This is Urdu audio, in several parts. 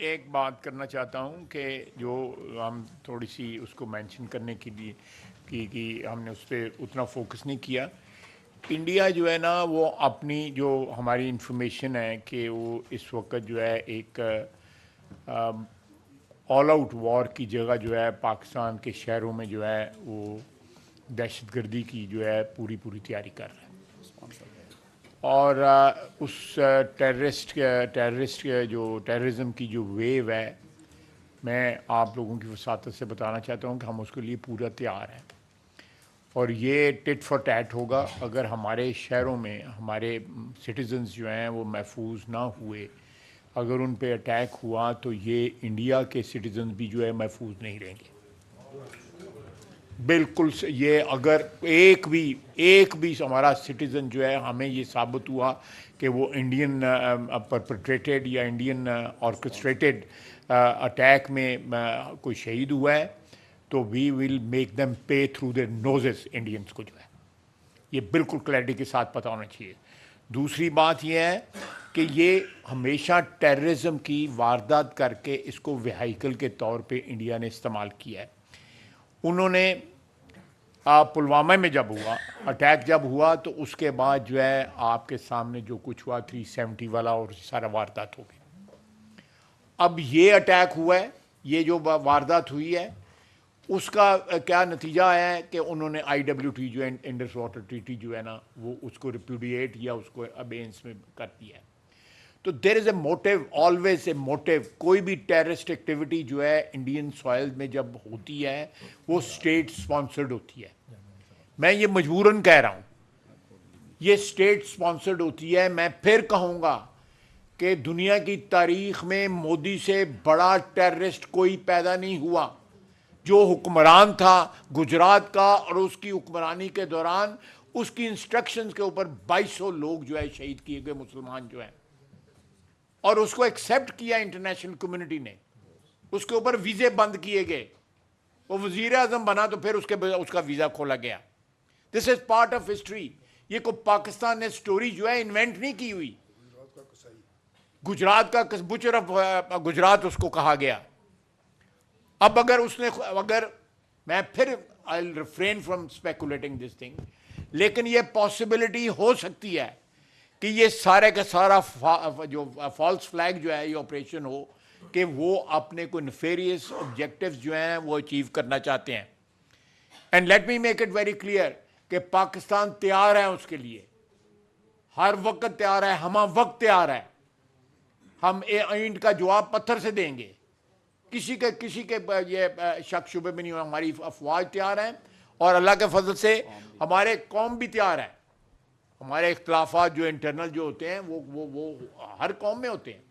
ایک بات کرنا چاہتا ہوں کہ جو ہم تھوڑی سی اس کو مینشن کرنے کے لیے کہ ہم نے اس پہ اتنا فوکس نہیں کیا. انڈیا جو ہے نا وہ اپنی جو ہماری انفارمیشن ہے کہ وہ اس وقت جو ہے ایک آل آؤٹ وار کی جگہ جو ہے پاکستان کے شہروں میں جو ہے وہ دہشت گردی کی جو ہے پوری تیاری کر رہا ہے. اور اس ٹیررسٹ جو ٹیررزم کی جو ویو ہے میں آپ لوگوں کی وساطت سے بتانا چاہتا ہوں کہ ہم اس کے لیے پورا تیار ہیں. اور یہ ٹٹ فار ٹیٹ ہوگا اگر ہمارے شہروں میں ہمارے سٹیزنز جو ہیں وہ محفوظ نہ ہوئے. اگر ان پہ اٹیک ہوا تو یہ انڈیا کے سٹیزنز بھی جو ہے محفوظ نہیں رہیں گے. بالکل یہ اگر ایک بھی ہمارا سٹیزن جو ہے ہمیں یہ ثابت ہوا کہ وہ انڈین پرپٹریٹڈ یا انڈین آرکسٹریٹڈ اٹیک میں کوئی شہید ہوا ہے تو we will make them pay through their noses. Indians کو جو ہے یہ بالکل کلیئرٹی کے ساتھ پتہ ہونا چاہیے. دوسری بات یہ ہے کہ یہ ہمیشہ ٹیررزم کی واردات کر کے اس کو وہیکل کے طور پہ انڈیا نے استعمال کیا ہے. انہوں نے پلوامہ میں جب ہوا اٹیک جب ہوا تو اس کے بعد جو ہے آپ کے سامنے جو کچھ ہوا 370 والا اور سارا واردات ہو گئی. اب یہ اٹیک ہوا ہے, یہ جو واردات ہوئی ہے اس کا کیا نتیجہ آیا ہے کہ انہوں نے IWT جو ہے انڈس واٹر ٹریٹی جو ہے نا وہ اس کو ریپیوڈیٹ یا اس کو ابینس میں کر دیا ہے. تو دیر از اے موٹیو, آلویز اے موٹیو. کوئی بھی ٹیررسٹ ایکٹیویٹی جو ہے انڈین سوائل میں جب ہوتی ہے وہ اسٹیٹ سپانسرڈ ہوتی ہے. میں یہ مجبوراً کہہ رہا ہوں یہ اسٹیٹ سپانسرڈ ہوتی ہے. میں پھر کہوں گا کہ دنیا کی تاریخ میں مودی سے بڑا ٹیررسٹ کوئی پیدا نہیں ہوا. جو حکمران تھا گجرات کا اور اس کی حکمرانی کے دوران اس کی انسٹرکشنز کے اوپر 2200 لوگ جو ہے شہید کیے گئے مسلمان جو ہیں, اور اس کو ایکسیپٹ کیا انٹرنیشنل کمیونٹی نے. اس کے اوپر ویزے بند کیے گئے. وہ وزیر اعظم بنا تو پھر اس کا ویزا کھولا گیا. دس از پارٹ آف ہسٹری. یہ کو پاکستان نے سٹوری جو ہے انوینٹ نہیں کی ہوئی. گجرات کا بچر آف گجرات اس کو کہا گیا. اب اگر میں پھر I'll refrain from speculating this thing, لیکن یہ پاسبلٹی ہو سکتی ہے کہ یہ سارے کا سارا جو فالس فلیگ جو ہے یہ آپریشن ہو کہ وہ اپنے کو نفیریس آبجیکٹیوز جو ہیں وہ اچیو کرنا چاہتے ہیں. And let me make it very clear کہ پاکستان تیار ہے اس کے لیے, ہر وقت تیار ہے, ہمہ وقت تیار ہے. ہم اینٹ کا جواب پتھر سے دیں گے. کسی کے یہ شک شبے میں نہیں ہو. ہماری افواج تیار ہیں اور اللہ کے فضل سے ہمارے قوم بھی تیار ہے. ہمارے اختلافات جو انٹرنل جو ہوتے ہیں وہ ہر قوم میں ہوتے ہیں,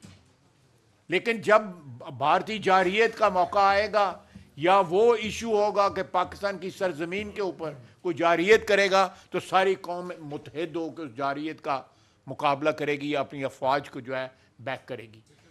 لیکن جب بھارتی جارحیت کا موقع آئے گا یا وہ ایشو ہوگا کہ پاکستان کی سرزمین کے اوپر کوئی جارحیت کرے گا تو ساری قوم متحد ہو کے اس جارحیت کا مقابلہ کرے گی یا اپنی افواج کو جو ہے بیک کرے گی.